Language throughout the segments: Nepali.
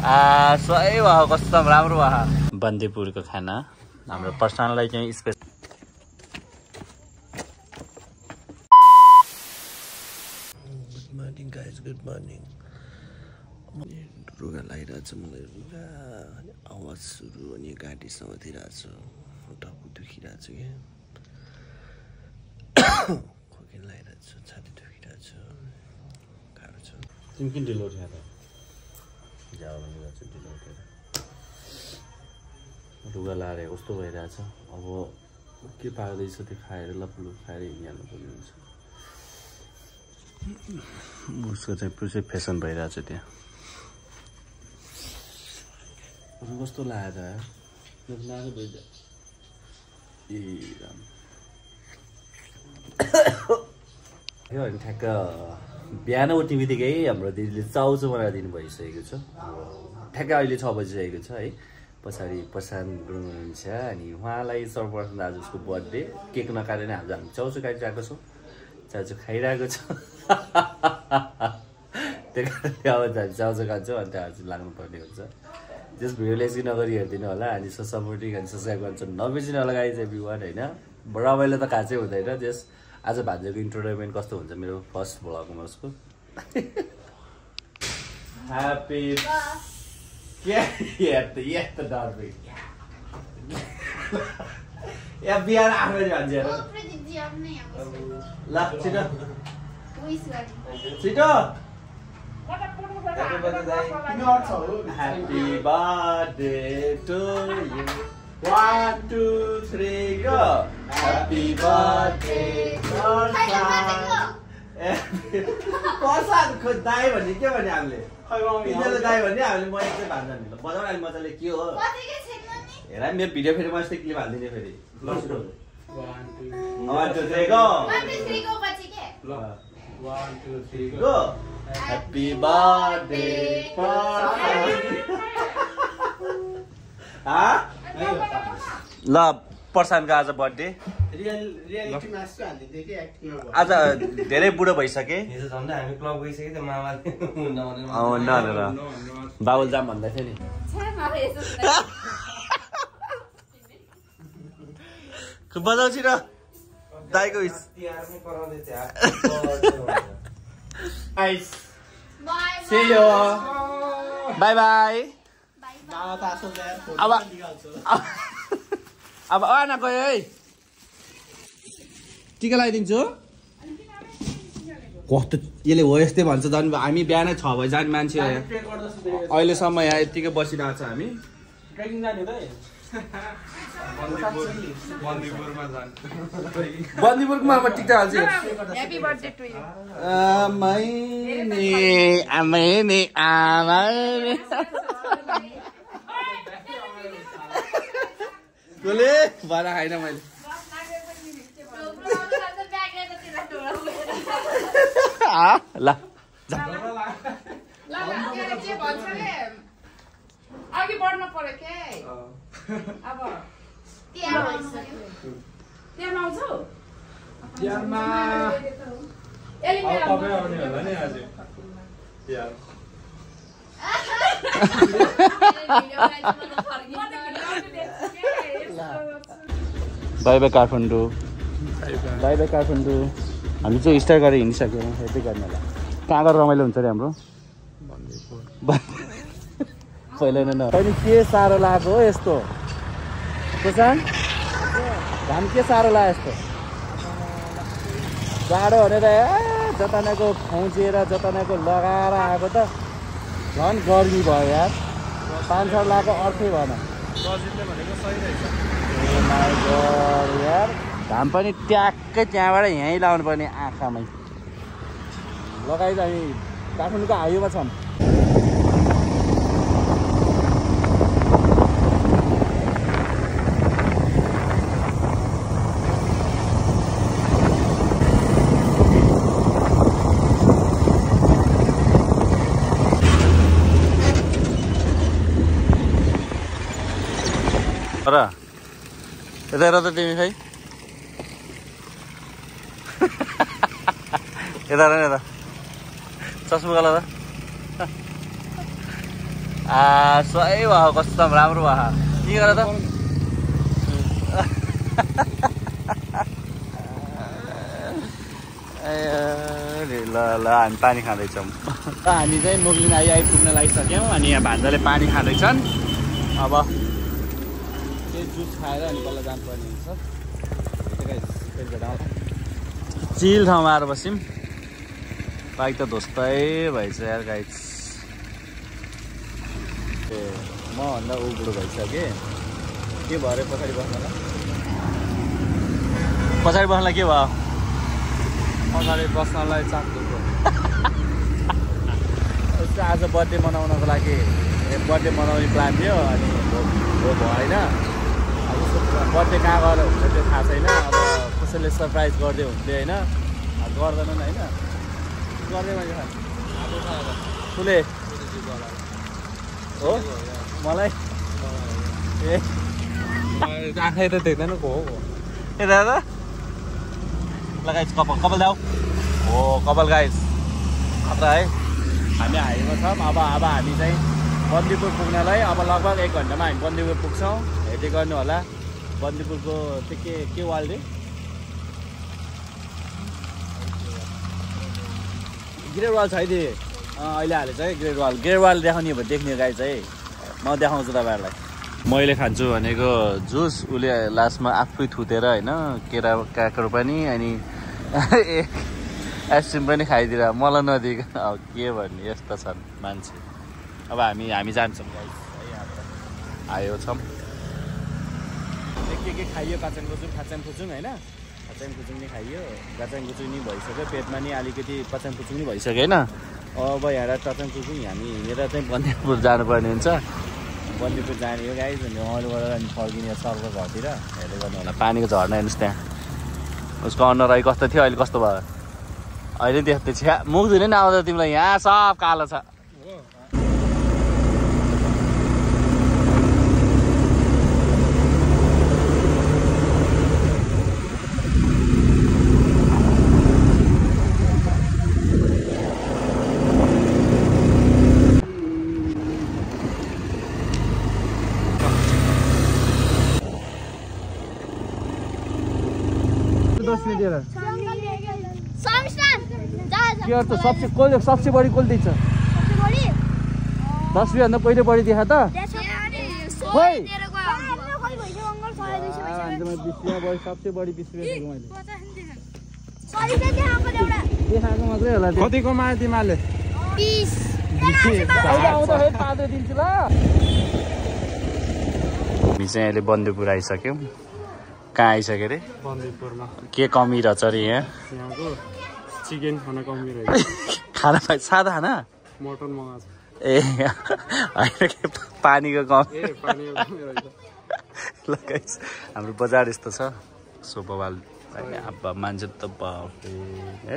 सही भयो कस्तो राम्रो भयो बन्दीपुरको खाना हाम्रो पर्सनललाई चाहिँ special good morning guys good morning रुगा लगाइरहेको छ मलाई रुगा अनि आवाज सुरु अनि घाँटी समातिरहेको छ टाउको दुखिरहेको छ क्या खोकी लगाइरहेको छ छाती दुखिरहेको छ गाह्रो छ तिमी किन ढिलो उठ्यो त जाऊ भनेर चाहिँ ढिलो उठेर रुगा लाएर कस्तो भइरहेछ अब के पाउँदैछ त्यो खाएर लपलुप खाएर हिँडिहाल्नु पर्ने हुन्छ उसको चाहिँ पुरै फेसन भइरहेछ त्यहाँ कस्तो लाग्यो त ए राम यो अनि ठ्याक्क बिहान उठ्ने बित्तिकै हाम्रो दिदीले चाउचो बनाएर दिनु भइसकेको छ ठ्याक्क अहिले 6 बजिसकेको छ है पछाडि प्रशान्त गुरुङ हुनुहुन्छ अनि उहाँलाई सर्वप्रथम आज उसको बर्थडे केक नकाटेर नै आज हामी चाउचो काटिरहेको छौँ चाउचो खाइरहेको छ त्यही कारणले अब हामी चाउचो खान्छौँ अनि त्यहाँ चाहिँ लाग्नुपर्ने हुन्छ जस भिडियोलाई चाहिँ नगरी हेरिदिनु होला अनि सपोर्टिङ अनि सब्सक्राइब गर्नु नबिर्सिनु होला गाइज एभ्रीवान होइन रमाइलो त खाँचै हुँदैन जस आज भान्जाको इन्टरटेनमेन्ट कस्तो हुन्छ मेरो फर्स्ट भ्लगमा उसको ह्यापी बिहान आफैले भन्छ ल छिटो छिटो Happy birthday to you 1 2 3 go Happy birthday प्रसादको दाई भन्ने के भन्ने हामीले पिज्जाको दाई भन्ने हामीले म एक चाहिँ भान्जा नि बजाउन अहिले मजाले के हो हेर मेरो भिडियो फेरि म यस्तै क्लिप हालिदिने फेरि ल सुरु 1 2 3 go 1 2 3 go पछि के ल 1 2 3 go Happy birthday ल प्रशान्तको आज बर्थडे आज धेरै बुढो भइसके हामी क्लब गइसक्यो त मामाले बाबुल जाम भन्दै थियो नि बजाउँछु र दाइको See you. Bye bye. अब आना गयो है टिका लगाइदिन्छु कस्तो यसले हो यस्तै भन्छ झन् हामी बिहानै 6 बजी जाने मान्छे अहिलेसम्म यहाँ यतिकै बसिरहेको छ हामी बन्दीपुरमा अब टिका हाल्छु Happy birthday to you. आमै गोले भरा खाइन मैले ल अघि बढ्नु पर्यो के अब त्यहाँ आउँछु यारमा तपाईँ आउने होला नि आज यार by by Kathmandu by by Kathmandu हामी चाहिँ स्टार्ट गरेर हिँडिसक्यौँ यतै गर्ने होला कहाँ गएर रमाइलो हुन्छ अरे हाम्रो पहिला नै तैँले के साह्रो लागेको हो यस्तो प्रशान्त घाम के साह्रो लाग्यो यस्तो जाडो भनेर जतानाको खुम्चिएर जतानाको लगाएर आएको त झन् गर्मी भयो यार 5-6 लाखको अर्थै भएन यार घाम पनि ट्याक्कै त्यहाँबाट यहीँ लाउनु पर्ने आँखामै लगाइ त हामी काठमाडौँको हाइवेमा छौँ र यता हेर त तिमी खै यता हेर यता चस्मा गला त सही भयो कस्तो राम्रो भयो के गर त ल ल हामी पानी खाँदैछौँ हामी चाहिँ मोगलिन आइपुग्न लागिसक्यौँ अनि यहाँ भान्जाले पानी खाँदैछन् अब केही जुस खाएर अनि बल्ल जानुपर्ने हुन्छ चिल ठाउँमा आएर बस्यौँ बाइक त ध्वस्तै भएछ यार गाइस ए मभन्दा ऊ बुढो भइसक्यो के भयो अरे पछाडि बस्नलाई के भयो पछाडि बस्नलाई चाक दुख्यो आज बर्थडे मनाउनको लागि बर्थडे मनाउने प्लान थियो अनि भएन बर्थडे कहाँ गएर हुन्छ त्यो थाहा छैन अब कसैले सरप्राइज गरिदियो हुन्थ्यो होइन गर्दैनन् होइन गर्दै मैले ठुले हो मलाई ए आँखै त देख्दैन को हो ए दादा लगाइस कपाल दाउ हो कपाल गाइस खतरा है हामी हाइवेमा छौँ अब हामी चाहिँ बन्दीपुर पुग्नलाई अब लगभग 1 घन्टामा हामी बन्दीपुर पुग्छौँ हेर्दै गर्नु होला बन्दीपुरको त्यो के वाल रे ग्रेट वाल छ है अहिले हालेछ है ग्रेट वाल देखाउने भयो देख्ने गाई चाहिँ म देखाउँछु तपाईँहरूलाई मैले खान्छु भनेको जुस उसले लास्टमा आफै थुतेर होइन केरा काँक्रो पनि अनि आइसक्रिम पनि खाइदिएर मलाई नदिएको अब के भन्ने यस्तो छन् मान्छे अब हामी जान्छौँ गाई है आयो छौँ के खाइयो खाचाङ खुचुङ होइन खाचाङ खुचुङ नि खाइयो खाचाङ खुचुङ नि भइसक्यो पेटमा नि अलिकति पचाङ खुचुङ नि भइसक्यो होइन अब यहाँ चचाङ खुचुङ हामी हिँडेर चाहिँ बन्दीपुर जानुपर्ने हुन्छ बन्दीपुर जाने हो गाई अरूबाट अनि फर्किने सरको घरतिर हेर्दै गर्नु होला पानीको झर्ना हेर्नुहोस् त्यहाँ उसको अनुहार अहिले कस्तो थियो अहिले कस्तो भयो अहिले त्यस्तो छ मुख धुने नि आउँदा तिमीलाई यहाँ सब कालो छ सबसे बड़ी कौन दिन्छ 10 रुपैयाँ भन्दा पहिले बढी देखा त सबसे बढी 20 रुपैयाँ देखाएको मात्रै होला कतिको माया तिमीले 20 दिन्छु ल हामी चाहिँ अहिले बन्दीपुर आइसक्यौँ कहाँ आइसक्यो अरे बन्दीपुरमा के कमी रहेछ अरे यहाँको चिकन खाना कमी रहेछ खाना सादा खाना मटन मगाएको ए होइन के पानीको कमी ल गाइस हाम्रो बजार यस्तो छ सोपवाल अब मान्छे त बाफे है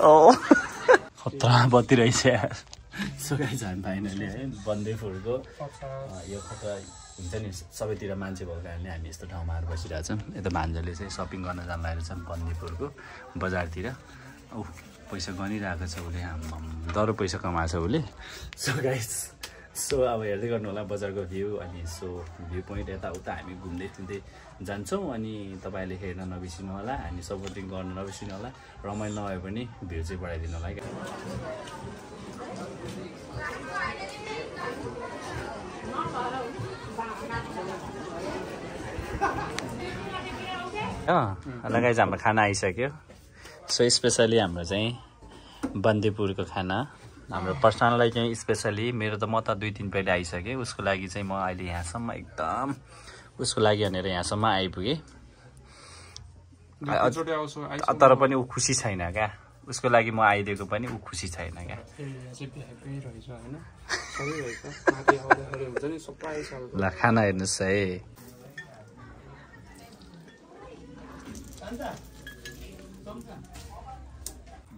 ओहो खतरा बत्ती रहेछ यार सो गाइस हामी फाइनली है बन्दीपुरको यो खतरा हुन्छ नि सबैतिर मान्छे भएको कारणले हामी यस्तो ठाउँमा आएर बसिरहेछौँ यता भान्जाले चाहिँ सपिङ गर्न जान लागेको छ बन्दीपुरको बजारतिर औ पैसा गनिरहेको छ उसले दरो पैसा कमाएको छ उसले सो गाइस सो अब हेर्दै गर्नु होला बजारको भ्यू अनि सो भ्यू पोइन्ट यताउता हामी घुम्दै फिर्दै जान्छौँ अनि तपाईँले हेर्न नबिर्सिनु होला अनि सपोर्टिङ गर्न नबिर्सिनु होला रमाइलो नभए पनि भ्यू चाहिँ बढाइदिनु होला गाइस हाम्रो खाना आइसक्यो सो स्पेसली हाम्रो चाहिँ बन्दीपुरको खाना हाम्रो पर्सनललाई चाहिँ स्पेसली मेरो त म त 2-3 प्लेट आइसकेँ उसको लागि चाहिँ म अहिले यहाँसम्म एकदम उसको लागि भनेर यहाँसम्म आइपुगेँ तर पनि ऊ खुसी छैन क्या उसको लागि म आइदिएको पनि ऊ खुसी छैन क्या ल खाना हेर्नुहोस् है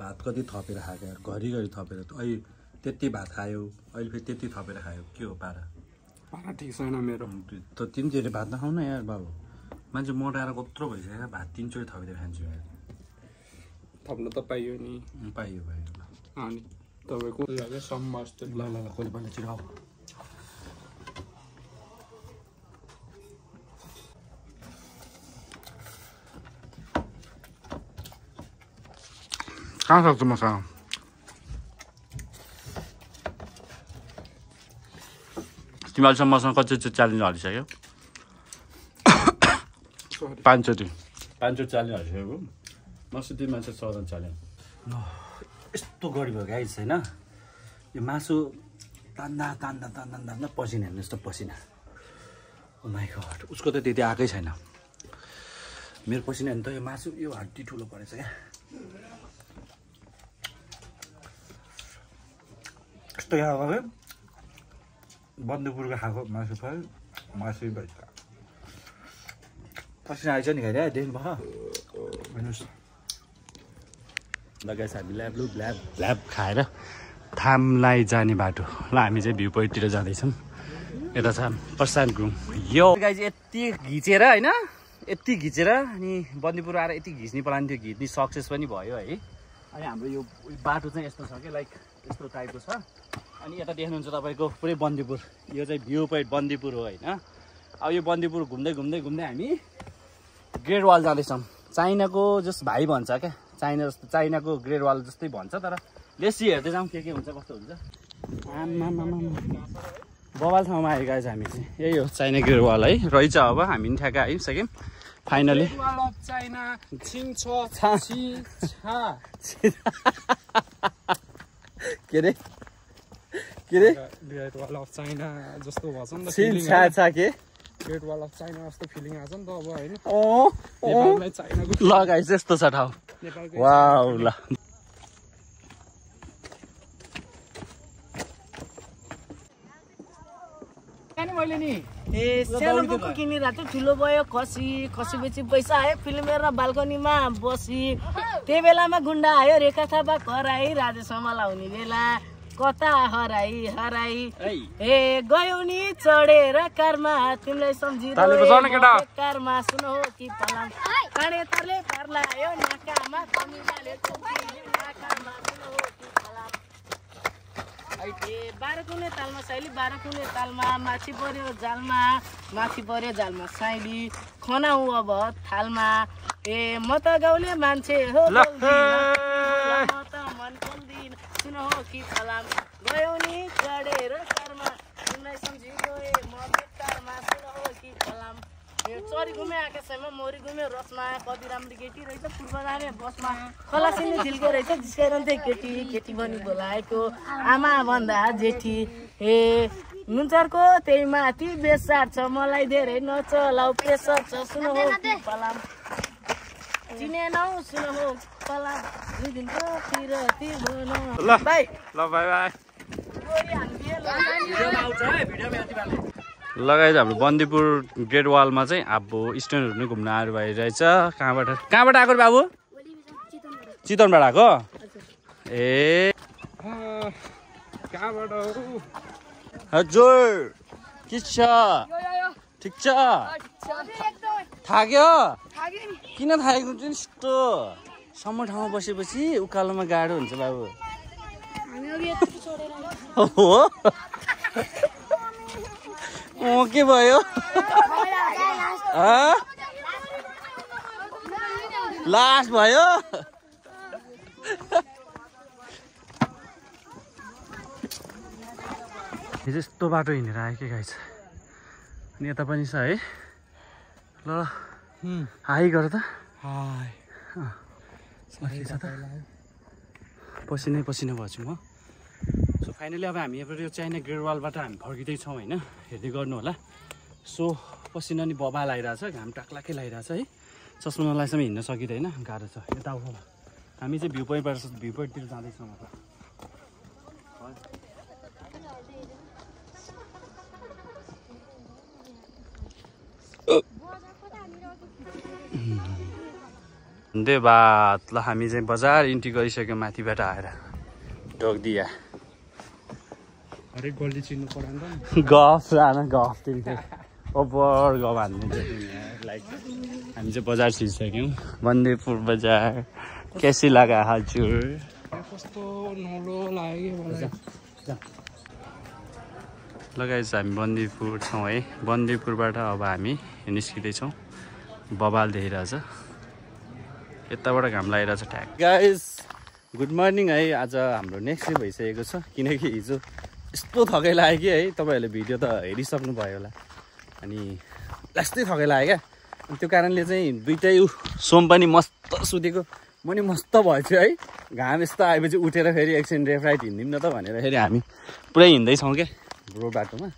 भात कति थपेर खाएको यार घरिघरि थपेर अहिले त्यति भात खायो अहिले फेरि त्यति थपेर खायो के हो पारा ठिक छैन मेरो त तिनचोटि भात नखाउ न यार बाबु मान्छे मोटाएर कत्रो भइसक्यो भात 3 चोटि थपेर खान्छु यार थप्न त पाइयो नि पाइयो अनि तपाईँको लाग्यो सम्म जस्तो ल ल ल कोही पनि छिराउ कहाँ सक्छु मसँग तिमीहरूसँग मसँग कतिचोटि च्यालेन्ज हालिसक्यो 5 चोटि च्यालेन्ज हालिसकेको मसु 2 मान्छे 6 जन च्यालेन्ज ल यस्तो गरी भयो गाइस हैन यो मासु तान्दा पसिना हेर्नु यस्तो पसिना ओ माइ गॉड उसको त त्यति आकै छैन मेरो पसिना हेर्नु त यो मासु यो हड्डी ठुलो परेछ क्या यस्तो खाएको बन्दुपुरको खाएको मासु फ्राई मासु भएछ पसिना आइछ नि खाइदिए देख्नु भयो भन्नुहोस् लगाइस हामी ल्याब खाएर थामलाई जाने बाटो ल हामी चाहिँ भ्यू पोइन्टतिर जाँदैछौँ यता छ प्रशान्त गुरुङ यो गाइस यति घिचेर होइन यति घिचेर अनि बन्दीपुर आएर यति घिच्ने प्लान थियो घिच्ने सक्सेस पनि भयो है अनि हाम्रो यो बाटो चाहिँ यस्तो छ कि लाइक यस्तो टाइपको छ अनि यता देख्नुहुन्छ तपाईँको पुरै बन्दीपुर यो चाहिँ भ्यू पोइन्ट बन्दीपुर हो होइन अब यो बन्दीपुर घुम्दै हामी ग्रेट वाल जाँदैछौँ चाइनाको जस्ट भाइ भन्छ क्या चाइनाको ग्रेट वाल जस्तै भन्छ तर लेसी हेर्दै जाउँ के हुन्छ कस्तो हुन्छ बवाल ठाउँमा आयो गाइस हामी चाहिँ यही हो चाइना ग्रेट वाल है रहेछ अब हामी पनि ठ्याक्कै आइसक्यौँ फाइनली के अरे ग्रेट वाल अफ चाइना जस्तो भन्छ नि त के ग्रेट वाल अफ चाइना जस्तो फिलिङ आछ नि त अब हैन नेपाललाई चाइनाको ल गाइस यस्तो छ ठाउँ वाउ ल मैले नि सानो बुक किनिरहेको थिएँ ठुलो भयो खसी बेची पैसा आयो फिल्म हेरेर बाल्कनीमा बसी त्यही बेलामा गुन्डा आयो रेखा थापा हराई राजेश हमाला हुने बेला कता हराई ए गयो नि चढेर कारमा तिमीलाई सम्झिरहेको कारमा सुनो कि पलाम काँडे तरले पर्लायो नाकामा कमिलाले नाकामा सुनो कि पलाम ए 12 कुने तालमा साइली 12 कुने तालमा माछी पर्यो जालमा साइली खनाउ अब थालमा ए म त गाउँले मान्छे हो म त मन खोल्दिन सुनो कि फलाम गयो नि चढेर कारमा तिमीलाई सम्झि गए म बेकारमा सुनो कि फलाम यो चरी घुमे आकाशमा मोरी घुमे रसमा कति राम्रो केटी रहेछ पूर्व जाने बसमा खलासिनी झिल्के रहेछ जिस्काइरहन्थे केटी भनी बोलाएको आमा भन्दा जेठी ए नुनचरको त्यही माथि बेसार छ मलाई धेरै नचलाउ प्रेसर छ सुनो कि फलाम चिनेनौ सुनो हो फलाम दुई दिनको फिरती भन बाइ लगाइज हाम्रो बन्दीपुर ग्रेट वालमा चाहिँ अब स्टुडेन्टहरू पनि घुम्न आएर भइरहेछ कहाँबाट आएको बाबु चितवनबाट आएको ए कहाँबाट हजुर के छ ठिक छ थाक्यो किन थाकेको चाहिँ यस्तो सम्म ठाउँमा बसेपछि उकालोमा गाह्रो हुन्छ बाबु हो के भयो लास्ट भयो यस्तो बाटो हिँडेर आयो के गाइस अनि यता पनि छ है ल हाई गर त पसिनै पसिना भएछु म सो फाइनली अब हामी यो चाइना ग्रेट वालबाट हामी फर्किँदैछौँ होइन हेर्दै गर्नु होला सो पसिना नि बबा लागिरहेछ घाम टाक्लाकै लागिरहेछ है चस्मा नलागेसम्म हिँड्न सकिँदैन गाह्रो छ यता हो हामी चाहिँ भ्यू पोइन्टतिर जाँदैछौँ अब धन्यवाद ल हामी चाहिँ बजार इन्ट्री गरिसक्यौँ माथिबाट आएर ढोकदिया हरेक गल्ली चिन्नु पर्यो नि त गफ लान गफ तिमीले ओभर गफ हान्नु लाइक हामी चाहिँ बजार छिरिसक्यौँ बन्दीपुर बजार कैसी लगा हजुर कस्तो नौलो लाग्यो मलाई लगाइस हामी बन्दीपुर छौँ है बन्दीपुरबाट अब हामी निस्किँदैछौँ बबाल देखिरहेछ यताबाट घाम लागिरहेछ ठ्याक गाइस गुड मर्निङ है आज हाम्रो नेक्स्ट डे भइसकेको छ किनकि हिजो यस्तो थकै लाग्यो कि है तपाईँहरूले भिडियो त हेरिसक्नु भयो होला अनि यस्तै थकै लाग्यो क्या अनि त्यो कारणले चाहिँ दुइटै सोम पनि मस्त सुतेको म नि मस्त भएछु है घाम यस्तो आएपछि उठेर फेरि एकछिन लेफ्ट राइट हिँड्दिउँ न त भनेर फेरि हामी पुरै हिँड्दैछौँ क्या रोड बाटोमा